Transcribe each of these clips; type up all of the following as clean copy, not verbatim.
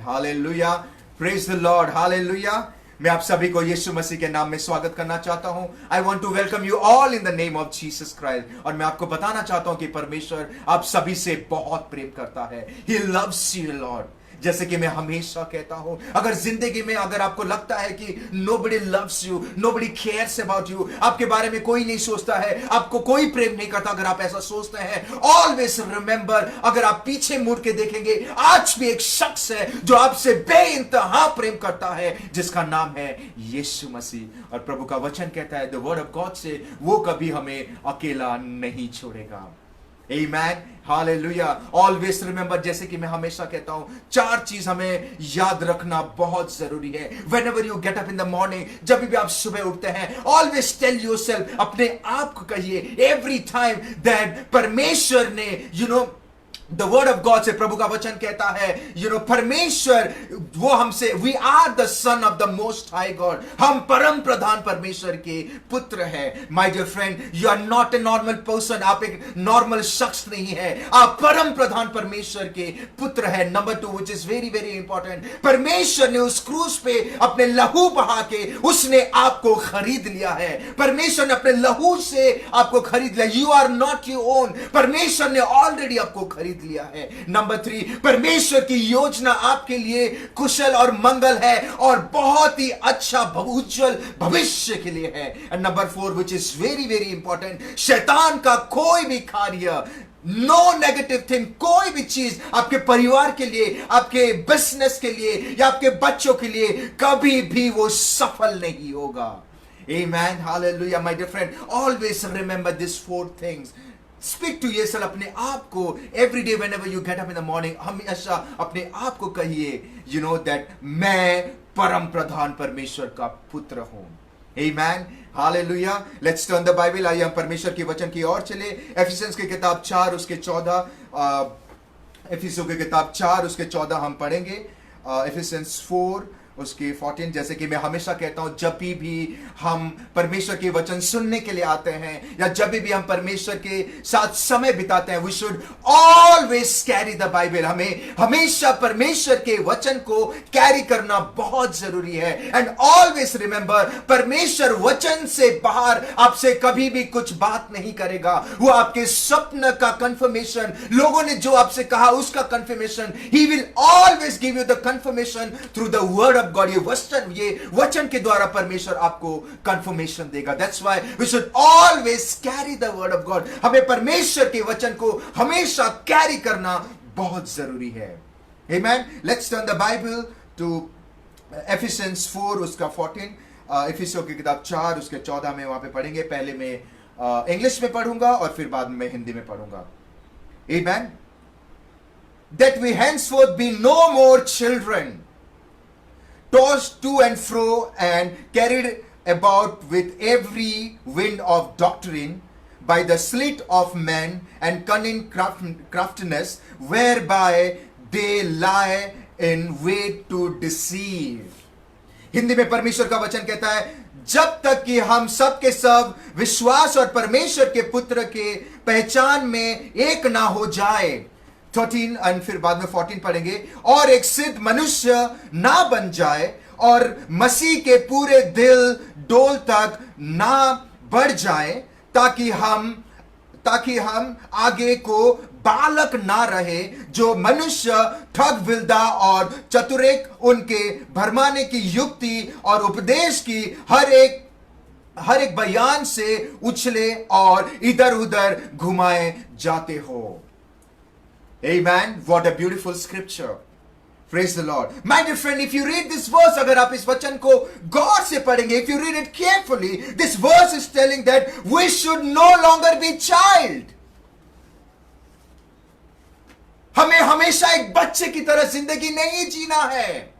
Hallelujah, praise the Lord, hallelujah. मैं आप सभी को यीशु मसीह के नाम में स्वागत करना चाहता हूं। I want to welcome you all in the name of Jesus Christ. और मैं आपको बताना चाहता हूं कि परमेश्वर आप सभी से बहुत प्रेम करता है। He loves you Lord. जैसे कि मैं हमेशा कहता हूं, अगर जिंदगी में अगर आपको लगता है कि nobody loves you, nobody cares about you, आपके बारे में कोई नहीं सोचता है, आपको कोई प्रेम नहीं करता, अगर आप ऐसा सोचते हैं, ऑलवेज रिमेंबर, अगर आप पीछे मुड़ के देखेंगे, आज भी एक शख्स है जो आपसे बेइंतहा प्रेम करता है, जिसका नाम है यीशु मसीह। और प्रभु का वचन कहता है, द वर्ड ऑफ गॉड से, वो कभी हमें अकेला नहीं छोड़ेगा। Amen. Hallelujah. Always remember, जैसे कि मैं हमेशा कहता हूं, चार चीज हमें याद रखना बहुत जरूरी है। Whenever you get up in the morning, जब भी आप सुबह उठते हैं, always tell yourself, अपने आप को कहिए, every time that परमेश्वर ने, the word of God से, प्रभु का वचन कहता है, परमेश्वर वो हमसे, we are the son of the most high God, हम परम प्रधान परमेश्वर के पुत्र हैं। My dear friend, you are not a normal person, आप एक नॉर्मल शख्स नहीं है, आप परम प्रधान परमेश्वर के पुत्र हैं। Number 2, which is very very important, परमेश्वर ने उस क्रूस पे अपने लहू बहा के उसने आपको खरीद लिया है। परमेश्वर ने अपने लहू से आपको खरीद लिया। You are not your own, परमेश्वर ने ऑलरेडी आपको खरीद लिया है। नंबर 3, परमेश्वर की योजना आपके लिए कुशल और मंगल है और बहुत ही अच्छा उज्जवल भविष्य के लिए है। And number 4, which is very very important, शैतान का कोई भी कार्य, नो नेगेटिव थिंग, कोई भी चीज आपके परिवार के लिए, आपके बिजनेस के लिए या आपके बच्चों के लिए कभी भी वो सफल नहीं होगा। Amen. Hallelujah, my dear friend. Always remember these 4 things. Speak to yourself, अपने आप को, every day whenever you get up in the morning, हमेशा अपने आप को कहिए, that मैं परम प्रधान परमेश्वर का पुत्र हूं। Amen. Hallelujah. Let's turn the Bible. आइए हम परमेश्वर के वचन की ओर चले। एफिसियंस की किताब 4 उसके 14, एफिसियों की किताब 4 उसके 14 हम पढ़ेंगे। एफिसियंस 4 उसके 14। जैसे कि मैं हमेशा कहता हूं, जब भी हम परमेश्वर के वचन सुनने के लिए आते हैं या जब भी हम परमेश्वर के साथ समय बिताते हैं, we should always carry the Bible. हमें हमेशा परमेश्वर के वचन को कैरी करना बहुत जरूरी है। एंड ऑलवेज रिमेंबर, परमेश्वर वचन से बाहर आपसे कभी भी कुछ बात नहीं करेगा। वो आपके स्वप्न का कंफर्मेशन, लोगों ने जो आपसे कहा उसका confirmation, he will always give you the confirmation through the word God, ये वचन के द्वारा परमेश्वर आपको कंफर्मेशन देगा। That's why we should always carry the word of God. हमें परमेश्वर के वचन को हमेशा कैरी करना बहुत जरूरी है। Amen. Let's turn the Bible to Ephesians 4 उसका 14। इफिसियों की किताब 4 उसके 14 में वहां पे पढ़ेंगे। पहले मैं इंग्लिश में पढ़ूंगा और फिर बाद में हिंदी में पढ़ूंगा। Amen. That we henceforth be no more children, tossed to and fro and carried about with every wind of doctrine by the sleight of men and cunning craftiness, whereby they lie in wait to deceive. Hindi में परमेश्वर का वचन कहता है, जब तक कि हम सब के सब विश्वास और परमेश्वर के पुत्र के पहचान में एक ना हो जाए। 13 और फिर बाद में 14 पढ़ेंगे। और एक सिद्ध मनुष्य ना बन जाए और मसीह के पूरे दिल डोल तक ना बढ़ जाए, ताकि हम आगे को बालक ना रहे, जो मनुष्य ठग विल्दा और चतुरेक उनके भरमाने की युक्ति और उपदेश की हर एक बयान से उछले और इधर उधर घुमाए जाते हो। Amen. What a beautiful scripture. Praise the Lord. My dear friend, if you read this verse, अगर आप इस वचन को गौर से पढ़ेंगे, if you read it carefully, this verse is telling that we should no longer be child. हमें हमेशा एक बच्चे की तरह जिंदगी नहीं जीना है।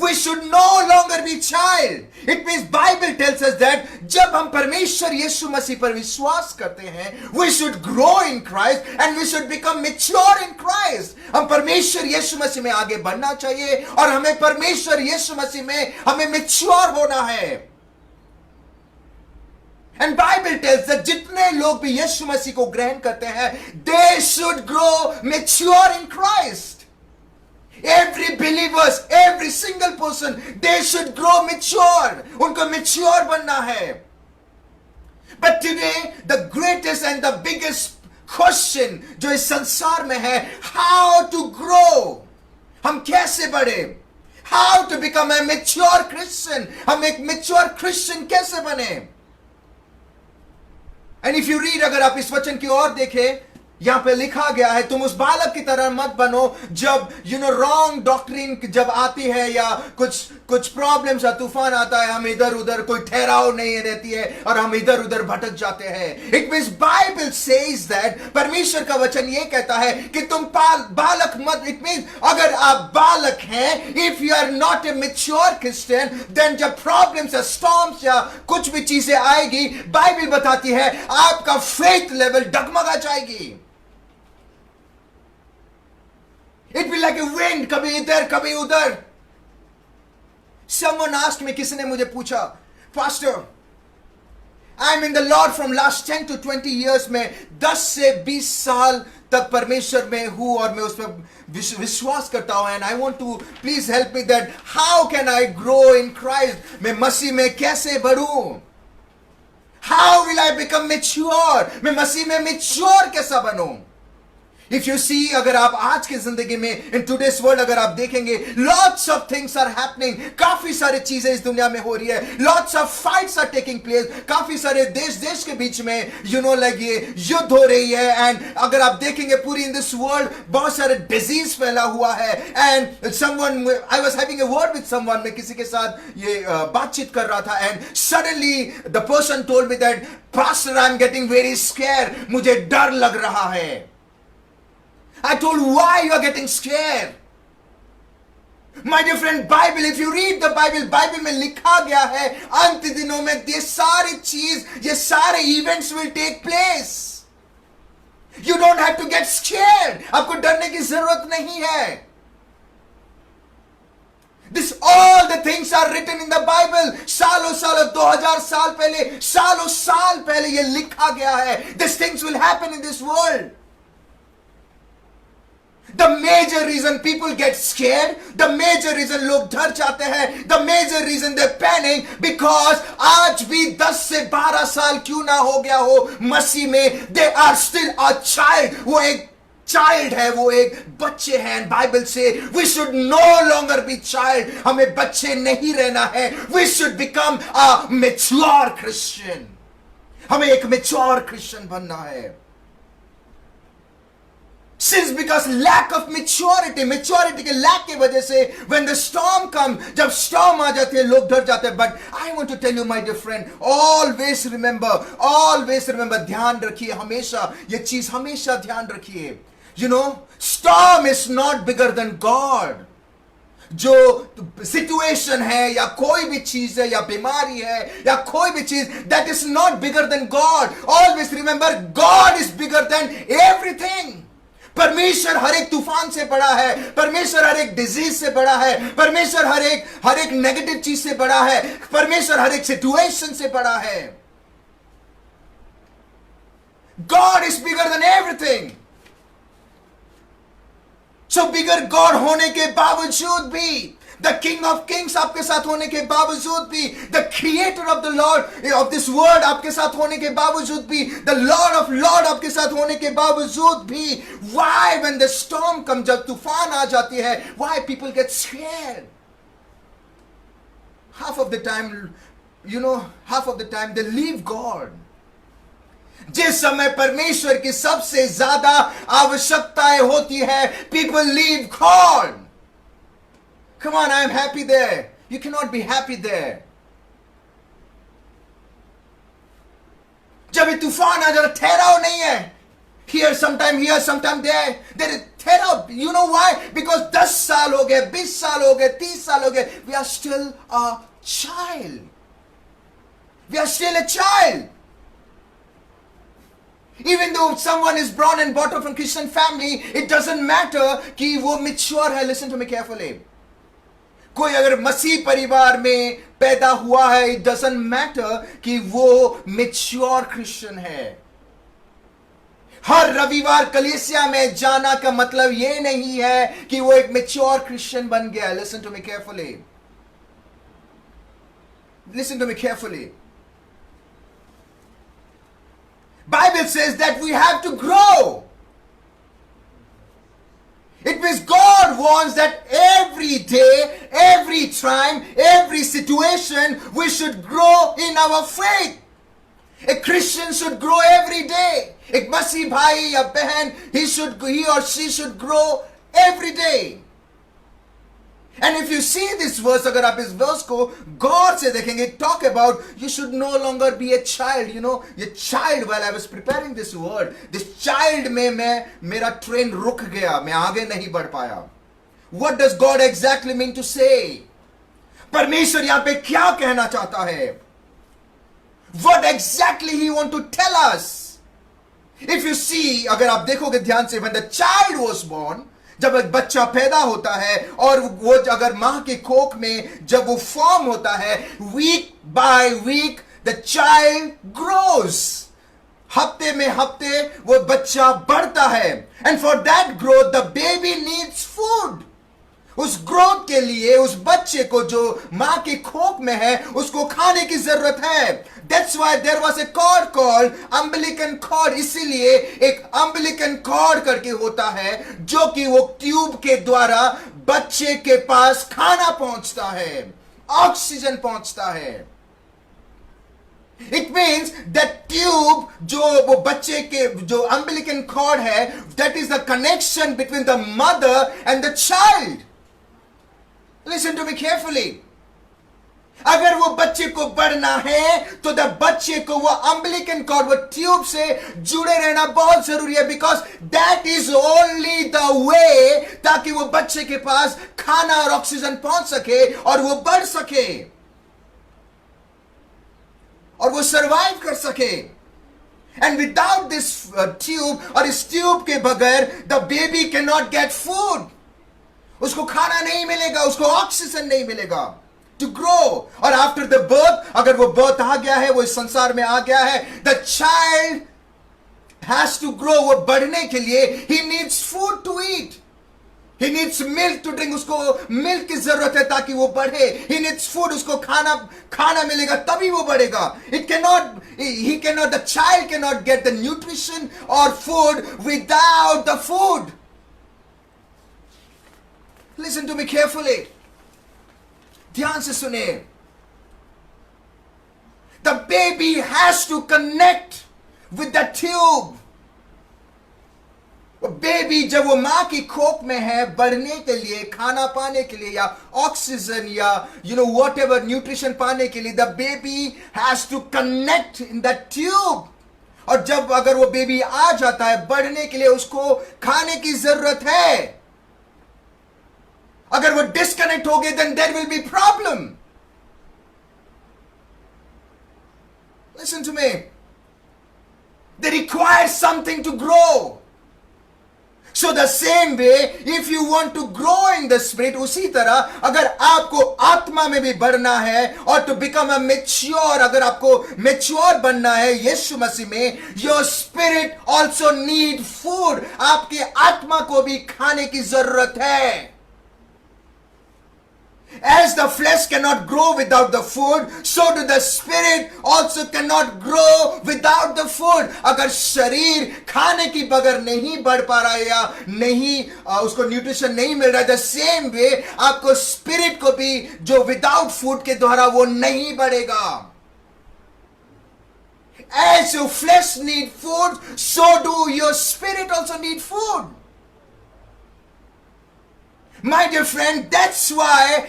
We should no longer be child. It means Bible tells us that जब हम परमेश्वर यीशु मसीह पर विश्वास करते हैं, we should grow in Christ and we should become mature in Christ. हम परमेश्वर यीशु मसीह में आगे बढ़ना चाहिए और हमें परमेश्वर यीशु मसीह में हमें mature होना है। And Bible tells that जितने लोग भी यीशु मसीह को ग्रहण करते हैं, they should grow mature in Christ. every believers, every single person, they should grow mature. उनको mature बनना है. But today, the greatest and the biggest question जो इस संसार में है, how to grow. हम कैसे बढ़े? How to become a mature Christian. हम एक mature Christian कैसे बने? And if you read, अगर आप इस वचन की ओर देखें, यहां पे लिखा गया है, तुम उस बालक की तरह मत बनो जब रॉन्ग डॉक्ट्रिन जब आती है या कुछ प्रॉब्लम्स या तूफान आता है, हम इधर उधर कोई ठहराव नहीं रहती है और हम इधर उधर भटक जाते हैं. It means Bible says that, परमेश्वर का वचन ये कहता है कि तुम बालक मत. इट मींस अगर आप बालक हैं, if you are not a mature Christian, then जब प्रॉब्लम्स या स्टॉर्म्स या कुछ भी चीजें आएगी, बाइबल बताती है आपका फेथ लेवल डगमगा जाएगी. It will like a wind, कभी इधर कभी उधर. Someone asked me, किसी ने मुझे पूछा, Pastor, I'm in the Lord from last 10 to 20 years में 10 से 20 साल तक परमेश्वर में हूँ और मैं उसमें विश्वास करता हूँ. And I want to please help me that how can I grow in Christ? मैं मसीह में कैसे बढ़ूं? How will I become mature? मैं मसीह में mature कैसा बनूं? If you see, अगर आप आज की जिंदगी में in today's world अगर आप देखेंगे, lots of things are happening. काफी सारी चीजें इस दुनिया में हो रही है. Lots of fights are taking place. काफी सारे देश के बीच में like ये युद्ध हो रही है. And अगर आप देखेंगे पूरी in this world बहुत सारे disease फैला हुआ है. And someone, I was having a word with someone, मैं किसी के साथ ये बातचीत कर रहा था. And suddenly the person told me that, Pastor, I'm getting very scared. मुझे डर लग रहा है. I told, why you are getting scared? My dear friend, Bible, if you read the Bible में लिखा गया है अंत दिनों में ये सारी चीज, ये सारे events will take place. You don't have to get scared. आपको डरने की जरूरत नहीं है. This all the things are written in the Bible. सालों 2000 साल पहले, सालों साल पहले ये लिखा गया है. These things will happen in this world. The major reason people get scared, the major reason लोग डर जाते हैं, the major reason they panic, because आज भी 10 से 12 साल क्यों ना हो गया हो मसीह में, they are still a child. वो एक child है, वो एक बच्चे हैं. बाइबल से we should no longer be child. हमें बच्चे नहीं रहना है. We should become a mature Christian. हमें एक mature Christian बनना है. Since because lack of maturity के lack की वजह से when the storm come, जब storm आ जाती है लोग डर जाते हैं. But I want to tell you my dear friend, always remember, ध्यान रखिए, हमेशा ये चीज हमेशा ध्यान रखिए. Storm is not bigger than God. जो सिचुएशन है या कोई भी चीज है या बीमारी है या कोई भी चीज, that is not bigger than God. Always remember, God is bigger than everything. परमेश्वर हर एक तूफान से बड़ा है. परमेश्वर हर एक डिजीज से बड़ा है. परमेश्वर हर एक नेगेटिव चीज से बड़ा है. परमेश्वर हर एक सिचुएशन से बड़ा है. God is bigger than everything. So bigger God होने के बावजूद भी, the King of Kings आपके साथ होने के बावजूद भी, the Creator of the Lord of this world आपके साथ होने के बावजूद भी, the Lord of Lord आपके साथ होने के बावजूद भी, why when the storm comes, जब तूफान आ जाती है, why people get scared? Half of the time they leave God. जिस समय परमेश्वर की सबसे ज्यादा आवश्यकताएं होती है, people leave God. Come on, I am happy there. You cannot be happy there. जब ये तूफान आ जाता, ठहराव नहीं है. Here sometime there. There is ठहराव. You know why? Because 10 साल हो गए, 20 साल हो गए, 30 साल हो गए. We are still a child. We are still a child. Even though someone is born and brought up from Christian family, it doesn't matter कि वो mature है. Listen to me carefully. कोई अगर मसीह परिवार में पैदा हुआ है, it doesn't matter कि वो mature Christian है. हर रविवार कलीसिया में जाना का मतलब यह नहीं है कि वो एक मैच्योर क्रिश्चियन बन गया. Listen to me carefully. Listen to me carefully. Bible says that we have to grow. It means God wants that every day, every time, every situation, we should grow in our faith. A Christian should grow every day. एक मसीह भाई या बहन, he or she should grow every day. And if you see this verse, अगर आप इस verse को गौर से देखेंगे, talk about you should no longer be a child. You know, ये child, while I was preparing this word, this child में मेरा train रुक गया, मैं आगे नहीं बढ़ पाया. What does God exactly mean to say? परमेश्वर यहाँ पे क्या कहना चाहता है? What exactly he want to tell us? If you see, अगर आप देखोगे ध्यान से, when the child was born, जब एक बच्चा पैदा होता है और वो अगर मां के कोख में जब वो फॉर्म होता है, week by week the child grows. हफ्ते में हफ्ते वो बच्चा बढ़ता है. And for that growth the baby needs food. उस ग्रोथ के लिए उस बच्चे को जो मां के कोख में है उसको खाने की जरूरत है. That's why there was a cord called umbilical cord. इसीलिए एक umbilical cord करके होता है जो कि वो ट्यूब के द्वारा बच्चे के पास खाना पहुंचता है, ऑक्सीजन पहुंचता है. It means that tube जो वो बच्चे के जो umbilical cord है, that is the connection between the mother and the child. Listen to me carefully. अगर वो बच्चे को बढ़ना है तो द बच्चे को वो umbilical cord, वो ट्यूब से जुड़े रहना बहुत जरूरी है. Because that is only the way ताकि वो बच्चे के पास खाना और ऑक्सीजन पहुंच सके और वो बढ़ सके और वो सरवाइव कर सके. एंड विदाउट दिस ट्यूब, और इस ट्यूब के बगैर the baby can not get food. उसको खाना नहीं मिलेगा, उसको ऑक्सीजन नहीं मिलेगा टू ग्रो. और आफ्टर द बर्थ, अगर वो बर्थ आ गया है, वो इस संसार में आ गया है, the child has to grow. वो बढ़ने के लिए he needs food to eat, he needs milk to drink. उसको मिल्क की जरूरत है ताकि वो बढ़े. ही नीड्स फूड, उसको खाना मिलेगा तभी वो बढ़ेगा. he cannot, the child cannot get the nutrition or food without the food. Listen to me carefully. ध्यान से सुने. The baby has to connect with the tube. Baby जब वो मां की कोख में है, बढ़ने के लिए, खाना पाने के लिए या ऑक्सीजन या whatever न्यूट्रिशन पाने के लिए, the baby has to connect in the tube. और जब अगर वो बेबी आ जाता है बढ़ने के लिए, उसको खाने की जरूरत है. अगर वो डिस्कनेक्ट हो गए, then there will be problem. Listen to me. They require something to grow. So the same way, if you want to grow in the spirit, उसी तरह अगर आपको आत्मा में भी बढ़ना है और to become a mature, अगर आपको mature बनना है यीशु मसीह में, your spirit also need food. आपके आत्मा को भी खाने की जरूरत है. As the flesh cannot grow without the food, so do the spirit also cannot grow without the food. अगर शरीर खाने की बगैर नहीं बढ़ पा रहा है या नहीं उसको न्यूट्रिशन नहीं मिल रहा है, the same way आपको स्पिरिट को भी जो विदाउट फूड के द्वारा वो नहीं बढ़ेगा. As your flesh need food, so do your spirit also need food. My dear friend, that's why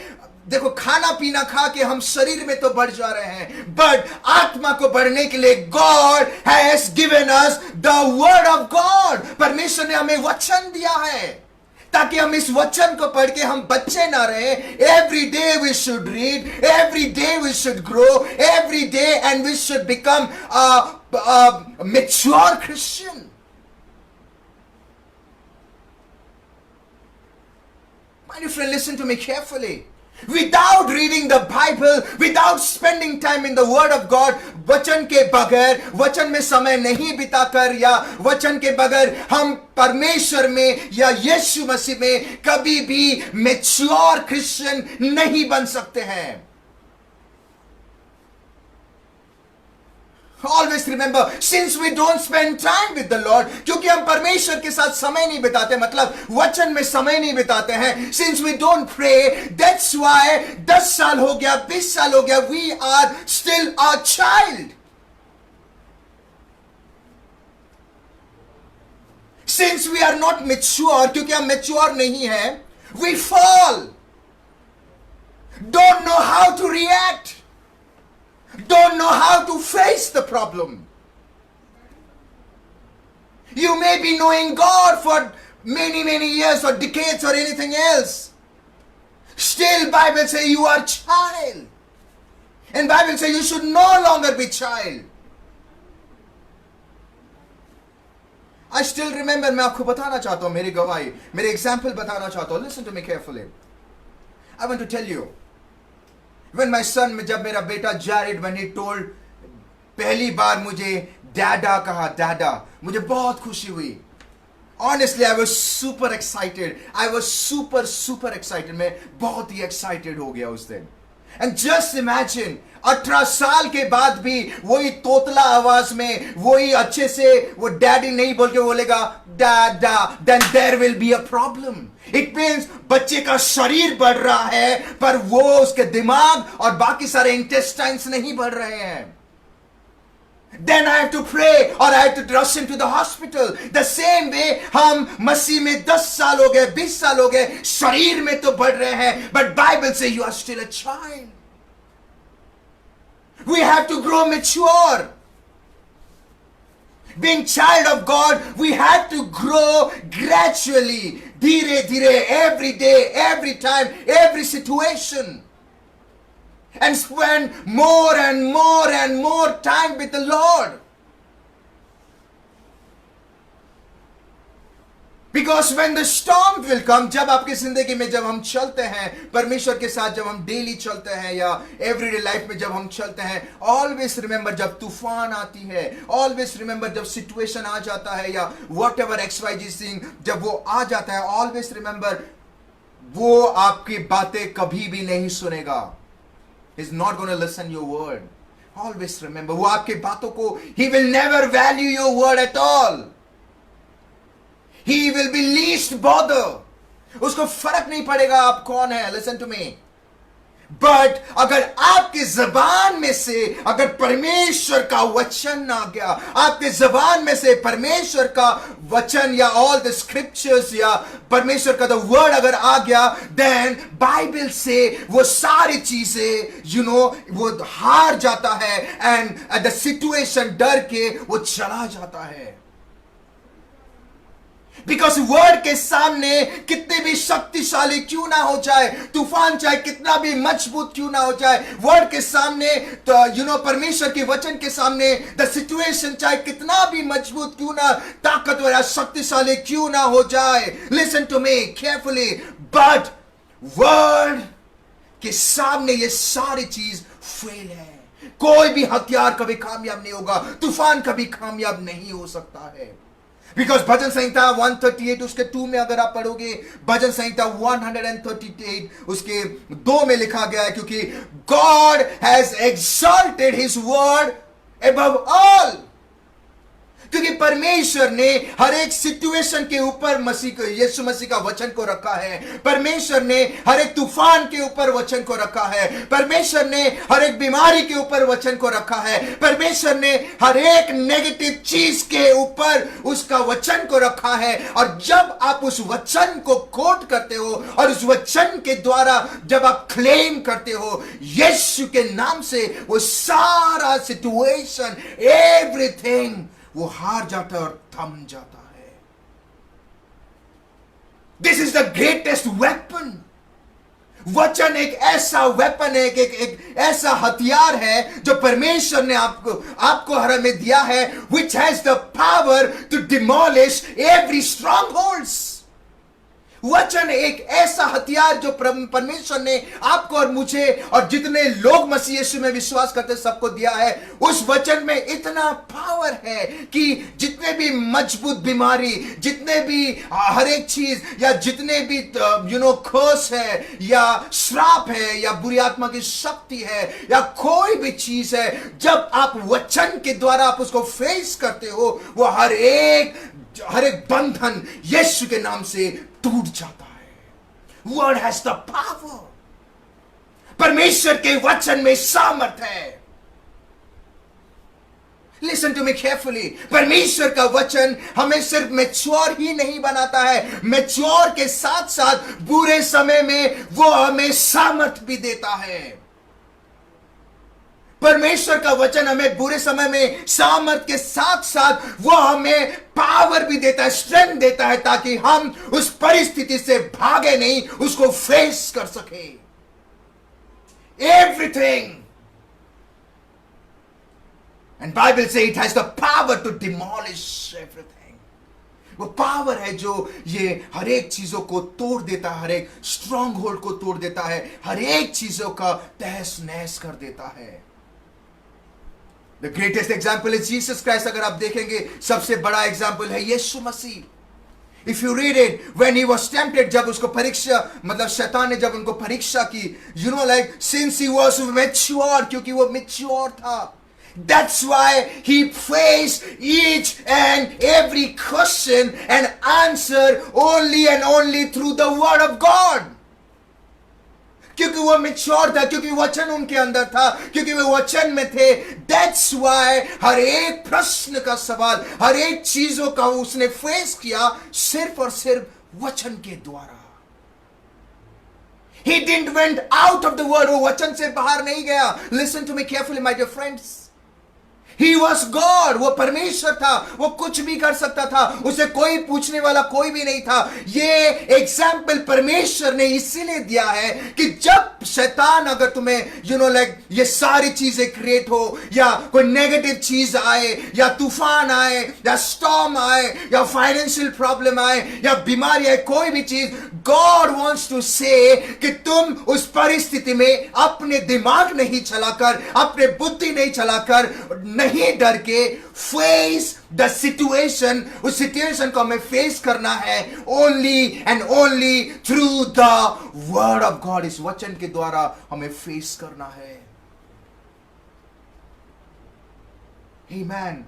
देखो, खाना पीना खा के हम शरीर में तो बढ़ जा रहे हैं, बट आत्मा को बढ़ने के लिए God has given us the word of God. परमेश्वर ने हमें वचन दिया है ताकि हम इस वचन को पढ़ के हम बच्चे ना रहे. Every day we should read, every day we should grow, every day and we should become mature Christian. My dear friend, listen to me carefully. Without reading the Bible, without spending time in the Word of God, वचन के बगैर, वचन में समय नहीं बिताकर या वचन के बगैर हम परमेश्वर में या यीशु मसीह में कभी भी मैच्योर क्रिश्चियन नहीं बन सकते हैं। Always remember, since we don't spend time with the Lord, क्योंकि हम परमेश्वर के साथ समय नहीं बिताते, मतलब वचन में समय नहीं बिताते हैं, since we don't pray, that's why 10 साल हो गया, 20 साल हो गया, we are still a child. Since we are not mature, क्योंकि हम mature नहीं हैं, we fall, don't know how to react, don't know how to face the problem. You may be knowing God for many years or decades or anything else. Still Bible says you are child. And Bible says you should no longer be child. I still remember, मैं आपको बताना चाहता हूँ, मेरी गवाही, मेरे example बताना चाहता हूँ. Listen to me carefully. I want to tell you. When my son, जब मेरा बेटा Jared, when he told, पहली बार मुझे डैडा कहा, डैडा, मुझे बहुत खुशी हुई. Honestly, I was super excited. I was super excited. मैं बहुत ही excited हो गया उस दिन. And just imagine, 18 साल के बाद भी वही तोतला आवाज में, वही अच्छे से वो डैडी नहीं बोल के बोलेगा डैडा, then there will be a problem. It means बच्चे का शरीर बढ़ रहा है, पर वो उसके दिमाग और बाकी सारे इंटेस्टाइन्स नहीं बढ़ रहे हैं. Then I have to pray or I have to rush him to the hospital. The same way हम मसीह में 10 साल हो गए, 20 साल हो गए, शरीर में तो बढ़ रहे हैं, but Bible says you are still a child. We have to grow mature. Being child of God, we have to grow gradually, धीरे धीरे, every day, every time, every situation. And spend more and more time with the Lord. Because when the storm will come, जब आपकी जिंदगी में जब हम चलते हैं परमेश्वर के साथ, जब हम डेली चलते हैं या एवरीडे लाइफ में जब हम चलते हैं, always remember जब तूफान आती है, always remember जब सिचुएशन आ जाता है या whatever XYZ thing जब वो आ जाता है, always remember वो आपकी बातें कभी भी नहीं सुनेगा. He's not going to listen your word. Always remember, वो आपके बातों को, he will never value your word at all. He will be least bother. उसको फर्क नहीं पड़ेगा आप कौन है. Listen to me. But अगर आपके जबान में से अगर परमेश्वर का वचन ना गया, आपके जबान में से परमेश्वर का वचन या all the scriptures या परमेश्वर का the word अगर आ गया, then Bible से वो सारी चीजें वो हार जाता है and the situation डर के वो चला जाता है. Because word के सामने कितने भी शक्तिशाली क्यों ना हो जाए, तूफान चाहे कितना भी मजबूत क्यों ना हो जाए, वर्ड के सामने तो परमेश्वर के वचन के सामने the situation चाहे कितना भी मजबूत क्यों ना, ताकतवर या शक्तिशाली क्यों ना हो जाए. Listen to me carefully. But word के सामने ये सारी चीज फेल है. कोई भी हथियार कभी कामयाब नहीं होगा, तूफान कभी कामयाब नहीं हो सकता है. Because भजन संहिता 138 उसके 2 में अगर आप पढ़ोगे, भजन संहिता 138 उसके 2 में लिखा गया है, क्योंकि God has exalted his word above all. क्योंकि परमेश्वर ने हर एक सिचुएशन के ऊपर यीशु मसीह का वचन को रखा है. परमेश्वर ने हर एक तूफान के ऊपर वचन को रखा है. परमेश्वर ने हर एक बीमारी के ऊपर वचन को रखा है. परमेश्वर ने हर एक नेगेटिव चीज के ऊपर उसका वचन को रखा है. और जब आप उस वचन को कोट करते हो और उस वचन के द्वारा जब आप क्लेम करते हो यीशु के नाम से, वो सारा सिचुएशन एवरीथिंग वो हार जाता है और थम जाता है. This is the greatest weapon. वचन एक ऐसा वेपन है, एक ऐसा हथियार है जो परमेश्वर ने आपको हर में दिया है, which has the power to demolish every strongholds. वचन एक ऐसा हथियार जो परमेश्वर ने आपको और मुझे और जितने लोग मसीह यीशु में विश्वास करते सबको दिया है। उस वचन में इतना पावर है कि जितने भी मजबूत बीमारी, जितने भी हर एक चीज या जितने भी खोस है या श्राप है या बुरी आत्मा की शक्ति है या कोई भी चीज है, जब आप वचन के द्वारा आप उसको फेस करते हो, वो हर एक बंधन यीशु के नाम से टूट जाता है। Word has the power. परमेश्वर के वचन में सामर्थ है। Listen to me carefully. परमेश्वर का वचन हमें सिर्फ मैच्योर ही नहीं बनाता है, मैच्योर के साथ साथ बुरे समय में वो हमें सामर्थ भी देता है। परमेश्वर का वचन हमें बुरे समय में सामर्थ के साथ साथ वो हमें पावर भी देता है, स्ट्रेंथ देता है, ताकि हम उस परिस्थिति से भागे नहीं, उसको फेस कर सके। एवरीथिंग एंड बाइबल से it has the power to demolish everything. वो पावर है जो ये हर एक चीजों को तोड़ देता है, हर एक स्ट्रॉन्ग होल्ड को तोड़ देता है, हर एक चीजों का तहस नहस कर देता है। The greatest example is Jesus Christ। अगर आप देखेंगे सबसे बड़ा एग्जाम्पल है यीशु मसीह। If you read it, when he was tempted, जब उसको परीक्षा मतलब शैतान ने जब उनको परीक्षा की, since he was mature, क्योंकि वो mature था, that's why he faced each and every question and answer only and only through the word of God। क्योंकि वो मैच्योर था, क्योंकि वचन उनके अंदर था, क्योंकि वो वचन में थे। दैट्स वाई हर एक प्रश्न का सवाल, हर एक चीजों का उसने फेस किया सिर्फ और सिर्फ वचन के द्वारा। He didn't went out of the word। वो वचन से बाहर नहीं गया। Listen to me carefully, my dear friends। He was God। वो परमेश्वर था, वो कुछ भी कर सकता था, उसे कोई पूछने वाला कोई भी नहीं था। ये एग्जाम्पल परमेश्वर ने इसीलिए दिया है कि जब शैतान अगर तुम्हें ये सारी चीजें क्रिएट हो, या कोई नेगेटिव चीज आए, या तूफान आए, या स्टॉर्म आए, या फाइनेंशियल प्रॉब्लम आए, या बीमारी आए, कोई भी चीज, गॉड वांट्स टू से कि तुम उस परिस्थिति में अपने दिमाग नहीं चलाकर, अपने बुद्धि नहीं चलाकर, नहीं डर के फेस द सिचुएशन। उस सिचुएशन को हमें फेस करना है only and only through the word of God. इस वचन के द्वारा हमें फेस करना है। आमेन।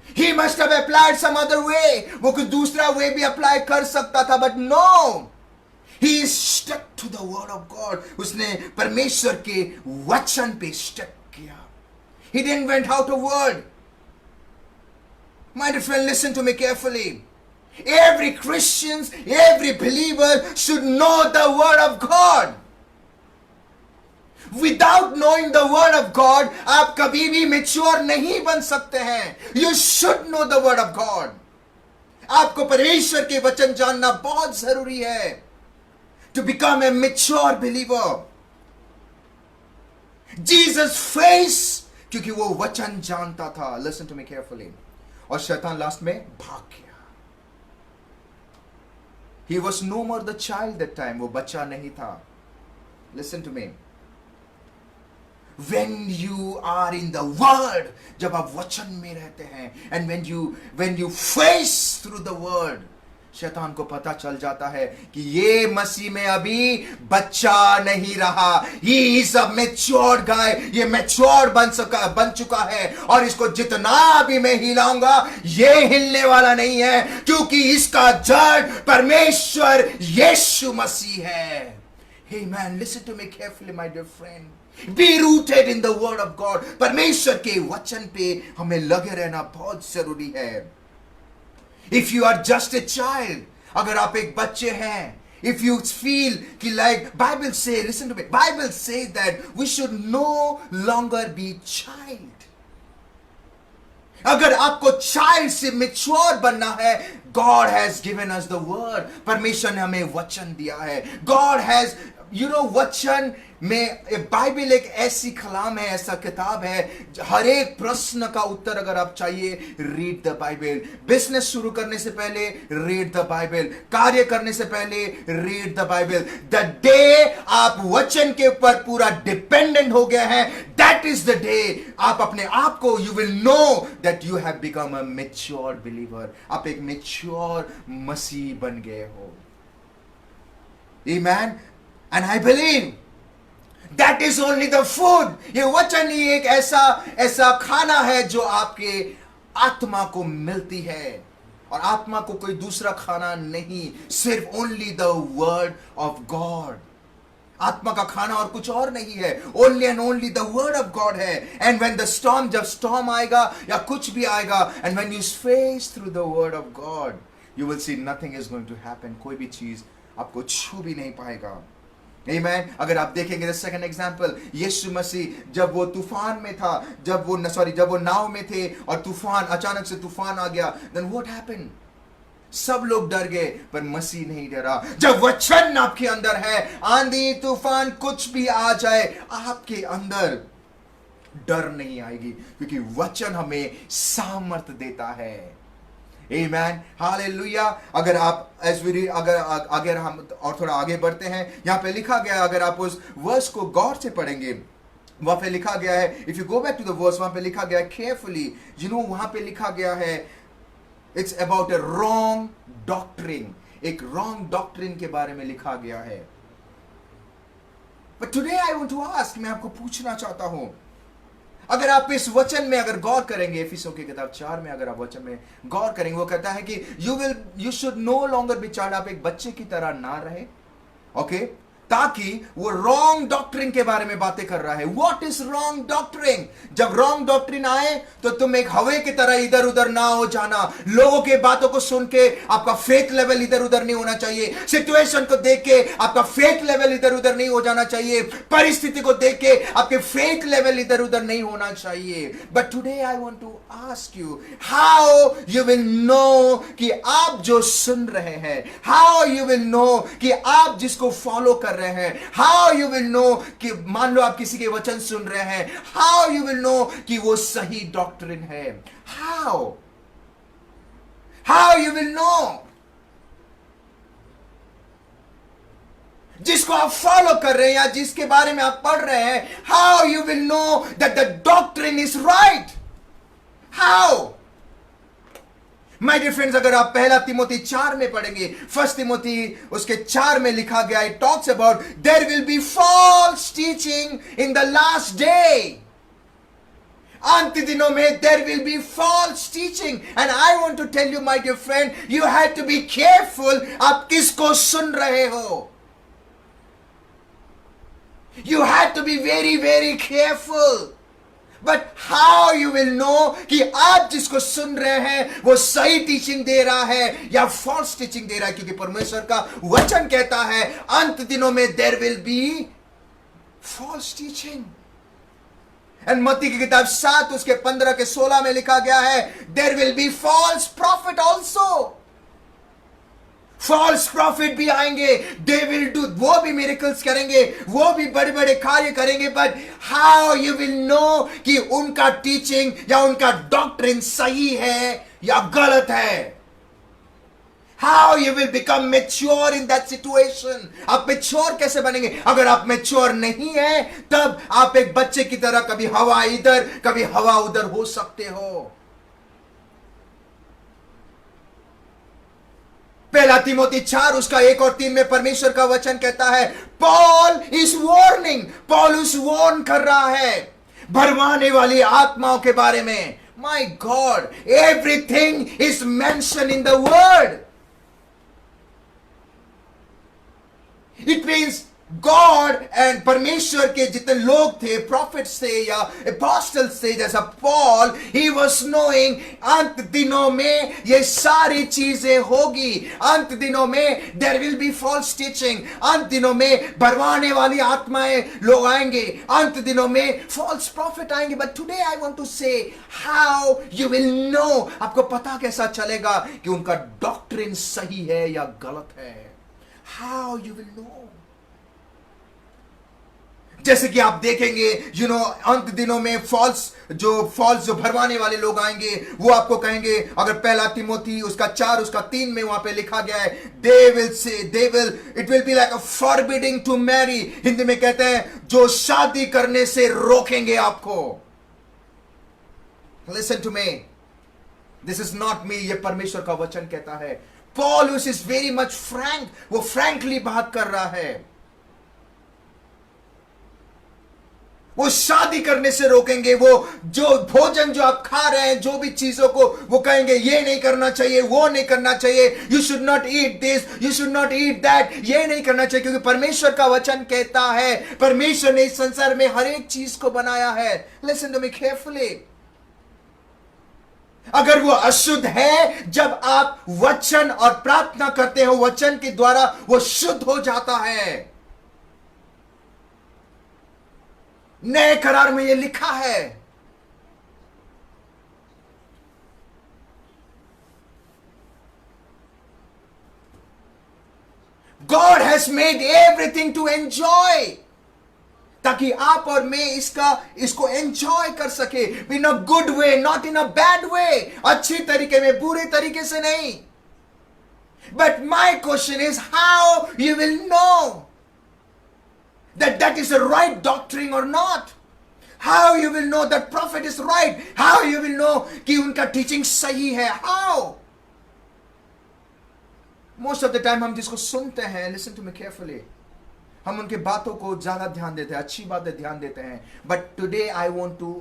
He must have applied some other way। वो कुछ दूसरा वे भी अप्लाई कर सकता था, but no, he stuck to the word of God। उसने परमेश्वर के वचन पे स्टक किया। He didn't went out of word। My dear friend, listen to me carefully। Every Christian, every believer should know the word of God। Without knowing the word of God, आप कभी भी mature नहीं बन सकते हैं। You should know the word of God। आपको परमेश्वर के वचन जानना बहुत जरूरी है to become a mature believer। Jesus faced, क्योंकि वो वचन जानता था। Listen to me carefully। और शैतान लास्ट में भाग गया। He was no more the child that time। वो बच्चा नहीं था। Listen to me। When you are in the word, जब आप वचन में रहते हैं, and when you face through the word, शैतान को पता चल जाता है कि ये मसीह में अभी बच्चा नहीं रहा। He is a mature guy। ये मैच्योर बन चुका है, और इसको जितना भी मैं हिलाऊंगा ये हिलने वाला नहीं है, क्योंकि इसका जड़ परमेश्वर यीशु मसीह है। Amen। Listen to me carefully, my dear friend। Be rooted in the word of God। परमेश्वर के वचन पे हमें लगे रहना बहुत जरूरी है। If you are just a child, अगर आप एक बच्चे हैं, if you feel कि Bible say, listen to me, Bible say that we should no longer be child। अगर आपको child से mature बनना है, God has given us the word। परमेश्वर ने हमें वचन दिया है। God has वचन में बाइबल एक ऐसी कलाम है, ऐसा किताब है, हर एक प्रश्न का उत्तर अगर आप चाहिए, रीड द बाइबल। बिजनेस शुरू करने से पहले रीड द बाइबल, कार्य करने से पहले read the Bible. The day आप वचन के ऊपर पूरा डिपेंडेंट हो गए हैं, दैट इज द डे आप अपने आप को, you will know that you have become a mature believer. आप एक मैच्योर मसीह बन गए हो। Amen. And I believe that is only the food. ये वचन ही एक ऐसा खाना है जो आपके आत्मा को मिलती है, और आत्मा को कोई दूसरा खाना नहीं, सिर्फ only the word of God. आत्मा का खाना और कुछ और नहीं है, only and only the word of God है। एंड व्हेन द स्टॉर्म, जब स्टॉर्म आएगा या कुछ भी आएगा, and when you face through the word of God, you will see nothing is going to happen. कोई भी चीज आपको छू भी नहीं पाएगा। आमीन। अगर आप देखेंगे द सेकंड एग्जांपल, यीशु मसीह जब वो तूफान में था, जब वो नाव में थे और तूफान, अचानक से तूफान आ गया, देन व्हाट हैपेंड? सब लोग डर गए, पर मसीह नहीं डरा। जब वचन आपके अंदर है, आंधी तूफान कुछ भी आ जाए, आपके अंदर डर नहीं आएगी, क्योंकि वचन हमें सामर्थ्य देता है। Amen. Hallelujah. अगर आप अगर हम और थोड़ा आगे बढ़ते हैं, यहां पे लिखा गया, अगर आप उस वर्स को गौर से पढ़ेंगे, वहां पे लिखा गया है, if you go back to the verse, वहां पे लिखा गया है केयरफुली, वहां पे लिखा गया है, it's about a wrong doctrine. एक रॉन्ग डॉक्ट्रिन के बारे में लिखा गया है। But today I want to ask, मैं आपको पूछना चाहता हूं, अगर आप इस वचन में अगर गौर करेंगे, इफिसियों की किताब 4 में अगर आप वचन में गौर करेंगे, वो कहता है कि you should know longer be child, आप एक बच्चे की तरह ना रहे, ओके? ताकि वो रॉन्ग डॉक्ट्रिन के बारे में बातें कर रहा है। What is wrong doctrine? जब रॉन्ग डॉक्ट्रिन आए तो तुम एक हवा की तरह इधर उधर ना हो जाना। लोगों के बातों को सुन के आपका फेथ लेवल इधर उधर नहीं होना चाहिए। सिचुएशन को देख के आपका फेथ लेवल इधर उधर नहीं हो जाना चाहिए। परिस्थिति को देख के आपके फेथ लेवल इधर उधर नहीं होना चाहिए। But today I want to ask you, how you will know कि आप जो सुन रहे हैं, हाउ यू विल नो कि आप जिसको फॉलो कर रहे हैं, हाउ यू विल नो कि मान लो आप किसी के वचन सुन रहे हैं, हाउ यू विल नो कि वो सही डॉक्ट्रिन है? How you will know? जिसको आप फॉलो कर रहे हैं या जिसके बारे में आप पढ़ रहे हैं, how you will know that the doctrine is right? How? My dear friends, अगर आप पहला तिमोथी 4 में पढ़ेंगे, फर्स्ट तिमोथी उसके 4 में लिखा गया, it talks about there will be false teaching in the last day. अंत दिनों में there will be false teaching, and I want to tell you my dear friend, you have to be careful आप किसको सुन रहे हो। You have to be very, very careful. But how you will know कि आप जिसको सुन रहे हैं वो सही टीचिंग दे रहा है या फॉल्स टीचिंग दे रहा है? क्योंकि परमेश्वर का वचन कहता है अंत दिनों में there will be false teaching. And मत्ती की किताब 7 उसके 15 के 16 में लिखा गया है there will be false prophet also. False prophet भी आएंगे, दे विल डू, वो भी मिरेकल्स करेंगे, वो भी बड़े बड़े कार्य करेंगे, but how you will know कि उनका टीचिंग या उनका डॉक्ट्रिन सही है या गलत है? How you will become mature in that situation? आप मैच्योर कैसे बनेंगे? अगर आप मैच्योर नहीं है, तब आप एक बच्चे की तरह कभी हवा इधर कभी हवा उधर हो सकते हो। पहला तिमोथी 4 उसका 1 और 3 में परमेश्वर का वचन कहता है, पॉल इज वार्निंग, पॉलुस वार्न कर रहा है भरमाने वाली आत्माओं के बारे में। My God, everything is mention in the word. It means God and परमेश्वर के जितने लोग थे, प्रॉफिट्स थे या अपोस्टल्स थे, जैसा पॉल, ही वाज नोइंग अंत दिनों में ये सारी चीजें होगी। अंत दिनों में there will be false teaching, अंत दिनों में भरमाने वाली आत्माएं लोग आएंगे, अंत दिनों में फॉल्स प्रॉफिट आएंगे। But today I want to say how you will know, आपको पता कैसा चलेगा कि उनका डॉक्ट्रिन सही है या गलत है? How you will know? जैसे कि आप देखेंगे अंत दिनों में फॉल्स जो भरवाने वाले लोग आएंगे, वो आपको कहेंगे, अगर पहला तिमोथी उसका 4 उसका 3 में वहां पे लिखा गया है, it will be like a forbidding to marry. Hindi में कहते हैं जो शादी करने से रोकेंगे आपको। Listen to me, this is not me, ये परमेश्वर का वचन कहता है। Paul is very much frank, वो फ्रैंकली बात कर रहा है। वो शादी करने से रोकेंगे, वो जो भोजन जो आप खा रहे हैं, जो भी चीजों को वो कहेंगे ये नहीं करना चाहिए, वो नहीं करना चाहिए, you should not eat this, you should not eat that, ये नहीं करना चाहिए, क्योंकि परमेश्वर का वचन कहता है, परमेश्वर ने इस संसार में हर एक चीज को बनाया है। Listen to me carefully. अगर वो अशुद्ध है, जब आप वचन और प्रार्थना करते हो, वचन के द्वारा वो शुद्ध हो जाता है। नए करार में यह लिखा है। God has made everything to enjoy, ताकि आप और मैं इसको एंजॉय कर सके, in a good way, not in a bad way, अच्छी तरीके में, बुरे तरीके से नहीं। But my question is how you will know that is the right doctrine or not? How you will know that prophet is right? How you will know कि उनका teaching सही है? How? Most of the time हम जिसको सुनते हैं, listen to me carefully, हम उनके बातों को ज्यादा ध्यान देते हैं, अच्छी बातें ध्यान देते हैं। But today I want to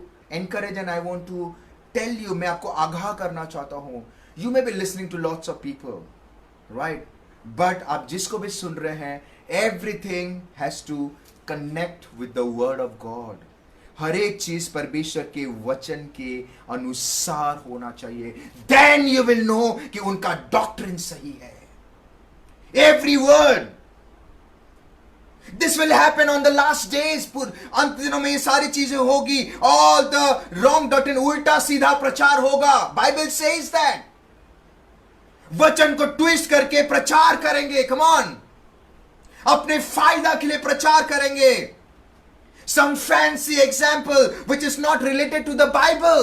encourage and I want to tell you, मैं आपको आगाह करना चाहता हूं। You may be listening to lots of people, right? But आप जिसको भी सुन रहे हैं, everything has to connect with the word of God. हर एक चीज परमेश्वर के वचन के अनुसार होना चाहिए। Then you will know कि उनका डॉक्ट्रिन सही है। Every word. This will happen on the last days. अंत दिनों में ये सारी चीजें होगी। All the wrong doctrine, उल्टा सीधा प्रचार होगा। Bible says that. वचन को ट्विस्ट करके प्रचार करेंगे। Come on. अपने फायदा के लिए प्रचार करेंगे। Some fancy example which is not related to the Bible.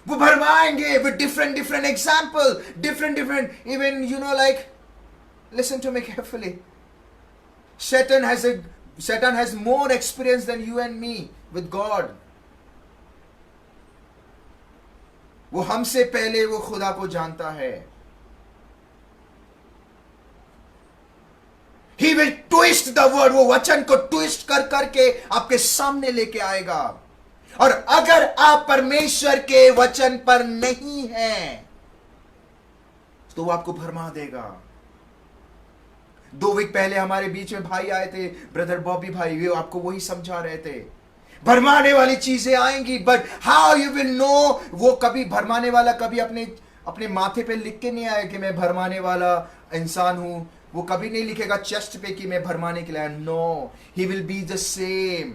वो भरवाएंगे with different example, different even like, listen to me carefully. Satan has more experience than you and me with God. वो हमसे पहले वो खुदा को जानता है। He will twist the word, वो वचन को ट्विस्ट कर करके आपके सामने लेके आएगा। और अगर आप परमेश्वर के वचन पर नहीं हैं, तो वो आपको भरमा देगा। 2 वीक पहले हमारे बीच में भाई आए थे, ब्रदर बॉबी भाई, वे आपको वही समझा रहे थे। भरमाने वाली चीजें आएंगी, but how you will know? वो कभी भरमाने वाला कभी अपने माथे पे लिख के नहीं आया कि मैं भरमाने वाला इंसान हूं। वो कभी नहीं लिखेगा चेस्ट पे कि मैं भरमाने के लिए। No, he will be the same.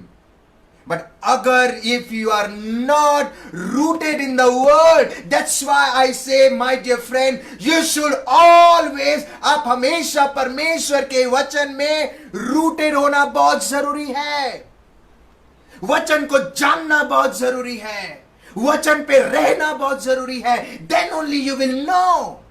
But अगर if you are not rooted in the word, that's why I say my dear friend, you should always, आप हमेशा परमेश्वर के वचन में रूटेड होना बहुत जरूरी है। वचन को जानना बहुत जरूरी है, वचन पे रहना बहुत जरूरी है। Then only you will know.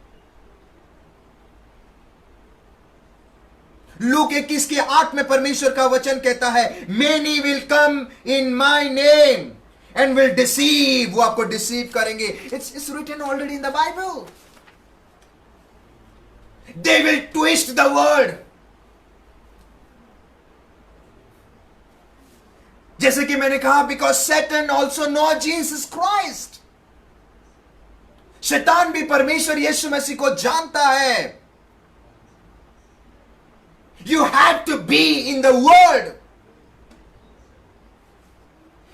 Luke 21:8 में परमेश्वर का वचन कहता है, many will come in my name and will deceive, वो आपको डिसीव करेंगे। It's written already in the Bible. They will twist the word. जैसे कि मैंने कहा, because Satan also know Jesus Christ, शैतान भी परमेश्वर यीशु मसीह को जानता है। You have to be in the word.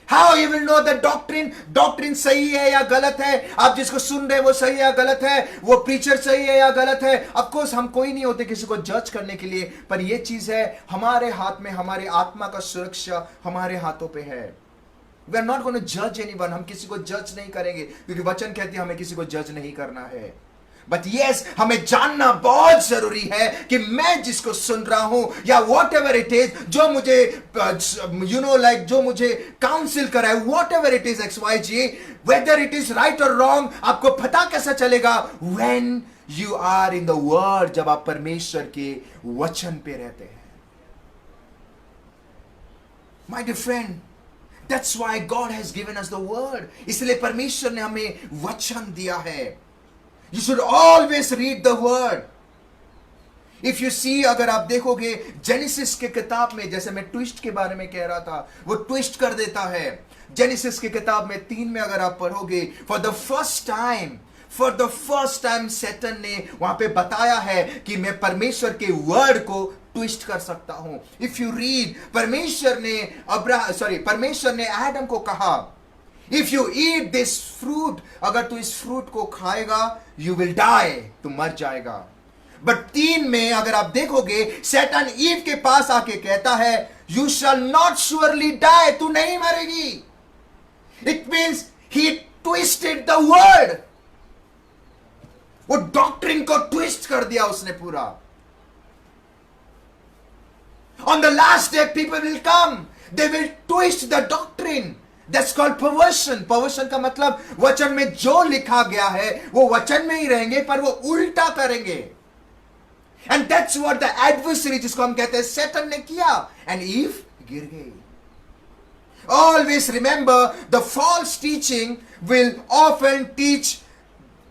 How you will know that doctrine सही है या गलत है? आप जिसको सुन रहे हैं वो सही है या गलत है? वो प्रीचर सही है या गलत है? Of course हम कोई नहीं होते किसी को जज करने के लिए, पर ये चीज है हमारे हाथ में, हमारे आत्मा का सुरक्षा हमारे हाथों पे है। We are not going to judge anyone. हम किसी को जज नहीं करेंगे, क्योंकि वचन कहती है हमें किसी को जज नहीं करना है। बट यस, हमें जानना बहुत जरूरी है कि मैं जिसको सुन रहा हूं या वॉट एवर इट इज, जो मुझे जो मुझे काउंसिल करा है, whatever it is, XYZ, whether it is right और रॉन्ग, आपको पता कैसा चलेगा? When you are in the word, जब आप परमेश्वर के वचन पे रहते हैं। My dear friend, that's why God has given us the word. इसलिए परमेश्वर ने हमें वचन दिया है। You should always read the word. If you see, अगर आप देखोगे जेनेसिस के किताब में, जैसे मैं ट्विस्ट के बारे में कह रहा था, वो ट्विस्ट कर देता है। जेनेसिस की किताब में 3 में अगर आप पढ़ोगे, for the first time Satan ने वहां पे बताया है कि मैं परमेश्वर के वर्ड को ट्विस्ट कर सकता हूं। इफ यू रीड, परमेश्वर ने एडम को कहा, if you eat this fruit, अगर तू इस फ्रूट को खाएगा, यू विल डाई, तू मर जाएगा। बट 3 में अगर आप देखोगे, सैटन ईव के पास आके कहता है, you shall not surely die, तू नहीं मरेगी। It means he twisted the word. वो डॉक्ट्रिन को ट्विस्ट कर दिया उसने पूरा। On the last day people will come, they will twist the doctrine. That's called perversion. Perversion का मतलब वचन में जो लिखा गया है वो वचन में ही रहेंगे, पर वो उल्टा करेंगे। And that's what the adversary, जिसको हम कहते हैं सैटन, ने किया। And Eve गिर गई। Always remember, the false teaching will often teach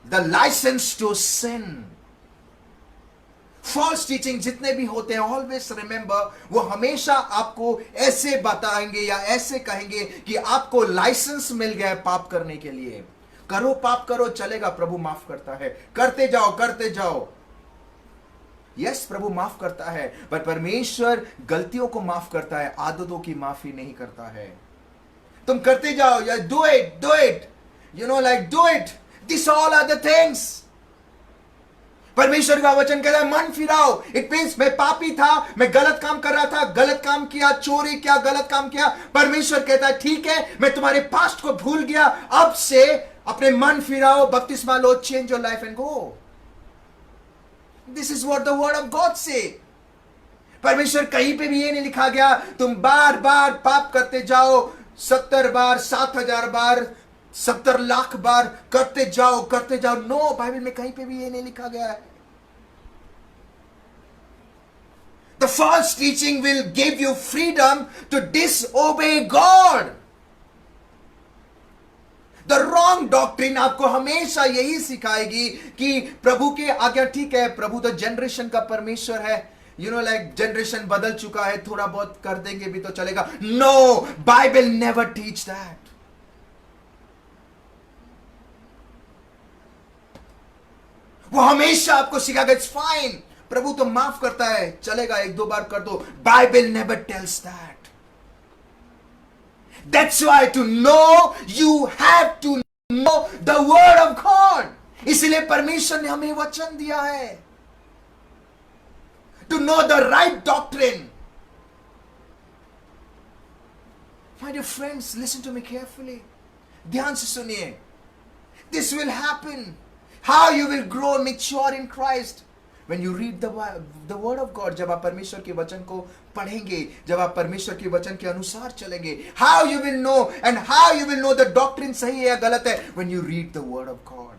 the license to sin. False teaching जितने भी होते हैं, ऑलवेज रिमेंबर, वो हमेशा आपको ऐसे बताएंगे या ऐसे कहेंगे कि आपको लाइसेंस मिल गया है पाप करने के लिए। करो, पाप करो, चलेगा, प्रभु माफ करता है, करते जाओ। यस, प्रभु माफ करता है, पर परमेश्वर गलतियों को माफ करता है, आदतों की माफी नहीं करता है। तुम करते जाओ, या do it, do it, this all are the things. परमेश्वर का वचन कहता है मन फिराओ। इट मींस मैं पापी था, मैं गलत काम कर रहा था, गलत काम किया, चोरी किया, गलत काम किया। परमेश्वर कहता है ठीक है, मैं तुम्हारे पास्ट को भूल गया, अब से अपने मन फिराओ, बपतिस्मा लो, change your life and go. This is what the word of God say. परमेश्वर कहीं पे भी ये नहीं लिखा गया तुम बार बार पाप करते जाओ, 70 बार, 7000 बार, 70 लाख बार करते जाओ। नो, बाइबल में कहीं पे भी ये नहीं लिखा गया है। The false teaching will give you freedom to disobey God. The wrong doctrine आपको हमेशा यही सिखाएगी कि प्रभु के आज्ञा, ठीक है, प्रभु तो जनरेशन का परमेश्वर है, जनरेशन बदल चुका है, थोड़ा बहुत कर देंगे भी तो चलेगा। No, Bible never teach that. वो हमेशा आपको सिखाएगा इट्स फाइन, प्रभु तो माफ करता है, चलेगा, 1-2 बार कर दो। Bible never tells that. That's why to know you have to know the word of God. इसलिए परमेश्वर ने हमें वचन दिया है, to know the right doctrine. My dear friends, listen to me carefully, ध्यान से सुनिए। This will happen. How you will grow mature in Christ when you read the word of God. जब आप परमेश्वर के वचन को पढ़ेंगे, जब आप परमेश्वर के वचन के अनुसार चलेंगे। How you will know and how you will know the doctrine सही है या गलत है, when you read the word of God.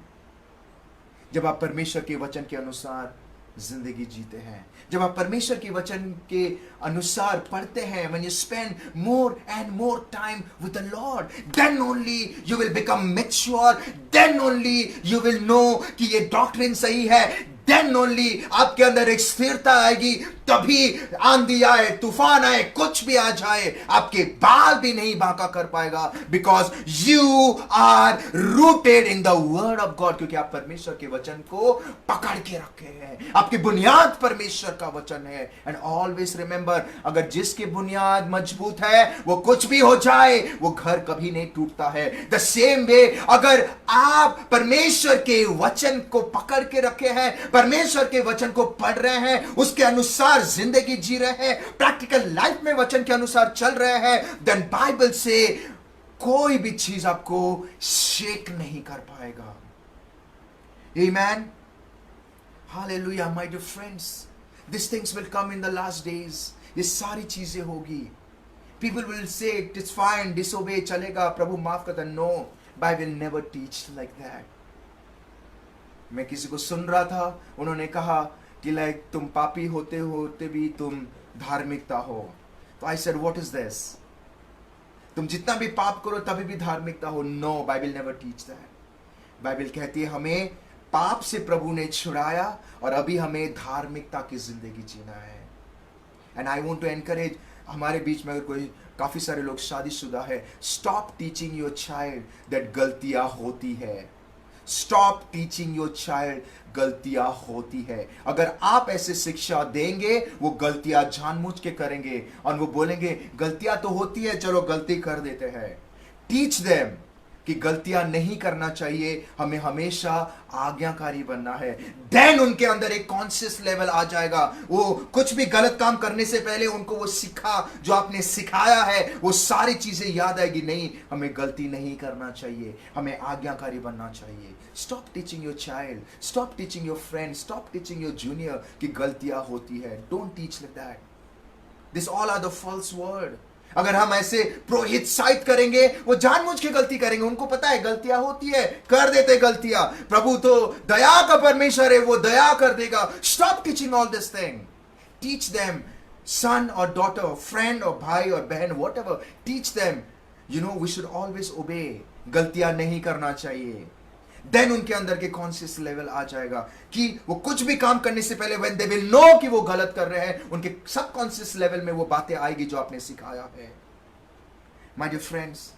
जब आप परमेश्वर के वचन के अनुसार जिंदगी जीते हैं, जब आप परमेश्वर के वचन के अनुसार पढ़ते हैं, when you spend more and more time with the Lord, then only you will become mature, then only you will know कि ये डॉक्ट्रिन सही है, then only आपके अंदर एक स्थिरता आएगी। तभी आंधी आए, तूफान आए, कुछ भी आ जाए, आपके बाल भी नहीं बांका कर पाएगा, because you are rooted in the word of God. क्योंकि आप परमेश्वर के वचन को पकड़ के रखे हैं, आपकी बुनियाद परमेश्वर का वचन है। एंड ऑलवेज रिमेंबर, अगर जिसकी बुनियाद मजबूत है, वो कुछ भी हो जाए, वो घर कभी नहीं टूटता है। द सेम वे, अगर आप परमेश्वर के वचन को पकड़ के रखे हैं, परमेश्वर के वचन को पढ़ रहे हैं, उसके अनुसार जिंदगी जी रहे हैं, प्रैक्टिकल लाइफ में वचन के अनुसार चल रहे हैं, देन बाइबल से कोई भी चीज आपको शेक नहीं कर पाएगा। Amen. Hallelujah my dear friends, this things will come in the last days. ये सारी चीजें होगी. People will say it is fine, disobey चलेगा, प्रभु माफ करता. No, Bible never teach like that. मैं किसी को सुन रहा था, उन्होंने कहा कि लाइक तुम पापी होते होते भी तुम धार्मिकता हो. तो I said what is this? तुम जितना भी पाप करो तभी भी धार्मिकता हो. No, Bible never teach that. Bible कहती है हमें पाप से प्रभु ने छुड़ाया और अभी हमें धार्मिकता की जिंदगी जीना है. And I want to encourage, हमारे बीच में अगर कोई काफी सारे लोग शादीशुदा है, stop teaching your child that गलतियां होती है. स्टॉप टीचिंग योर चाइल्ड गलतियां होती है. अगर आप ऐसे शिक्षा देंगे, वो गलतियां जानबूझ के करेंगे और वो बोलेंगे गलतियां तो होती है, चलो गलती कर देते हैं. टीच देम कि गलतियां नहीं करना चाहिए, हमें हमेशा आज्ञाकारी बनना है. देन उनके अंदर एक कॉन्शियस लेवल आ जाएगा. वो कुछ भी गलत काम करने से पहले उनको वो सिखा, जो आपने सिखाया है, वो सारी चीजें याद आएगी. नहीं, हमें गलती नहीं करना चाहिए, हमें आज्ञाकारी बनना चाहिए. Stop teaching your child, stop teaching your friend, stop teaching your junior कि गलतियां होती है. Don't teach like that. This all are the false word. अगर हम ऐसे प्रोत्साहित करेंगे, वो जानबूझ के गलती करेंगे. उनको पता है गलतियां होती है, कर देते गलतियां. प्रभु तो दया का परमेश्वर है, वो दया कर देगा. Stop teaching all this thing. Teach them, son और डॉटर, फ्रेंड और भाई और बहन, whatever. Teach them, you know, we should always obey. गलतियां नहीं करना चाहिए. देन उनके अंदर के कॉन्शियस लेवल आ जाएगा कि वो कुछ भी काम करने से पहले व्हेन दे विल नो कि वो गलत कर रहे हैं, उनके सब कॉन्शियस लेवल में वो बातें आएगी जो आपने सिखाया है. My dear friends,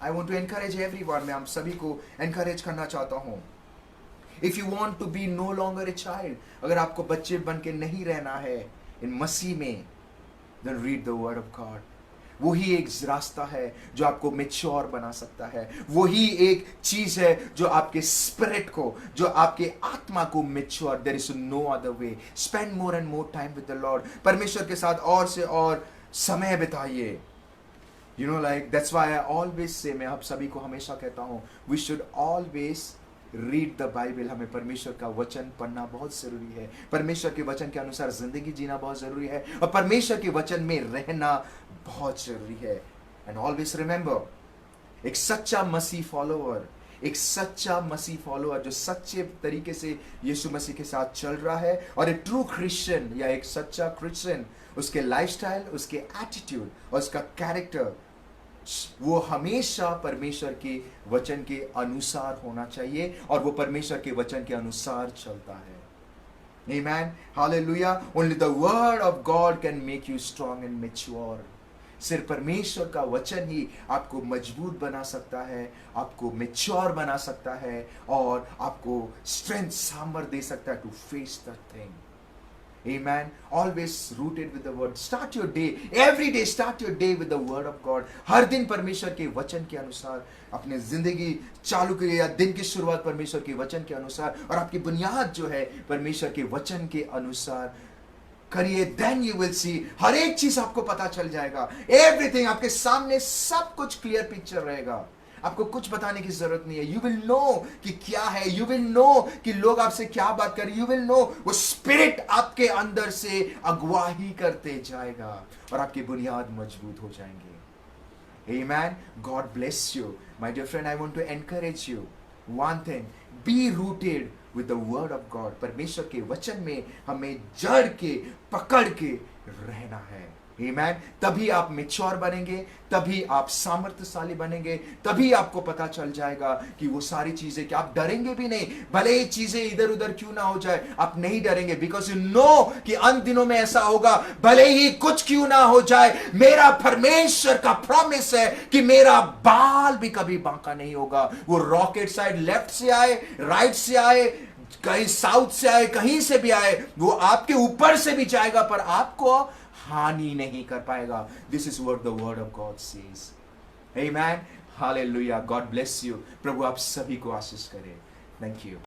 I want to encourage everyone. मैं आप सभी को एनकरेज करना चाहता हूं. If you want to be no longer a child, अगर आपको बच्चे बन के नहीं रहना है इन मसीह में, then read the word of God. वही एक रास्ता है जो आपको मैच्योर बना सकता है. वही एक चीज है जो आपके स्पिरिट को, जो आपके आत्मा को mature. There is no other way. Spend more and more time with the Lord. परमेश्वर के साथ और से और समय बिताइए. You know, like that's why I always say, मैं आप सभी को हमेशा कहता हूं, we should always read the Bible. हमें परमेश्वर का वचन पढ़ना बहुत जरूरी है. परमेश्वर के वचन के अनुसार जिंदगी जीना बहुत जरूरी है और परमेश्वर के वचन में रहना बहुत जरूरी है. एंड ऑलवेज रिमेंबर, एक सच्चा मसीह फॉलोअर, एक सच्चा मसीह फॉलोअर जो सच्चे तरीके से यीशु मसीह के साथ चल रहा है, और एक ट्रू क्रिश्चियन या एक सच्चा क्रिश्चियन, उसके लाइफस्टाइल, उसके एटीट्यूड और उसका कैरेक्टर, वो हमेशा परमेश्वर के वचन के अनुसार होना चाहिए और वो परमेश्वर के वचन के अनुसार चलता है. Amen. Hallelujah. Only the word of God can make you strong and mature. सिर्फ परमेश्वर का वचन ही आपको मजबूत बना सकता है, आपको मैच्योर बना सकता है और आपको स्ट्रेंथ, सामर्थ दे सकता है to face that thing. Amen. Always rooted with the word. Start your day. Every day start your day with the word of God. हर दिन परमेश्वर के वचन के अनुसार अपनी जिंदगी चालू करिए, या दिन की शुरुआत परमेश्वर के वचन के अनुसार, और आपकी बुनियाद जो है परमेश्वर के वचन के अनुसार करिए. Then you will see, हर एक चीज आपको पता चल जाएगा. Everything आपके सामने, सब कुछ क्लियर पिक्चर रहेगा. आपको कुछ बताने की जरूरत नहीं है. यू विल नो कि क्या है. यू विल नो कि लोग आपसे क्या बात कर. यू विल नो, वो स्पिरिट आपके अंदर से अगुवाही करते जाएगा और आपकी बुनियाद मजबूत हो जाएंगे. Amen. God bless you. My dear friend, I want to encourage you. One thing, be rooted with the word of God. परमेश्वर के वचन में हमें जड़ के, पकड़ के रहना है. Amen. तभी आप मैच्योर बनेंगे, तभी आप सामर्थ्यशाली बनेंगे, तभी आपको पता चल जाएगा कि वो सारी चीजें, कि आप डरेंगे भी नहीं. भले ही चीजें इधर उधर क्यों ना हो जाए, आप नहीं डरेंगे. बिकॉज यू नो कि अंत दिनों में ऐसा होगा. भले ही कुछ क्यों ना हो जाए, मेरा परमेश्वर का प्रॉमिस है कि मेरा बाल भी कभी बांका नहीं होगा. वो रॉकेट साइड लेफ्ट से आए, राइट से आए, कहीं साउथ से आए, कहीं से भी आए, वो आपके ऊपर से भी जाएगा पर आपको हानि नहीं कर पाएगा. This is what the word of God says. Amen. Hallelujah. God bless you. प्रभु आप सभी को आशीष करे. Thank you.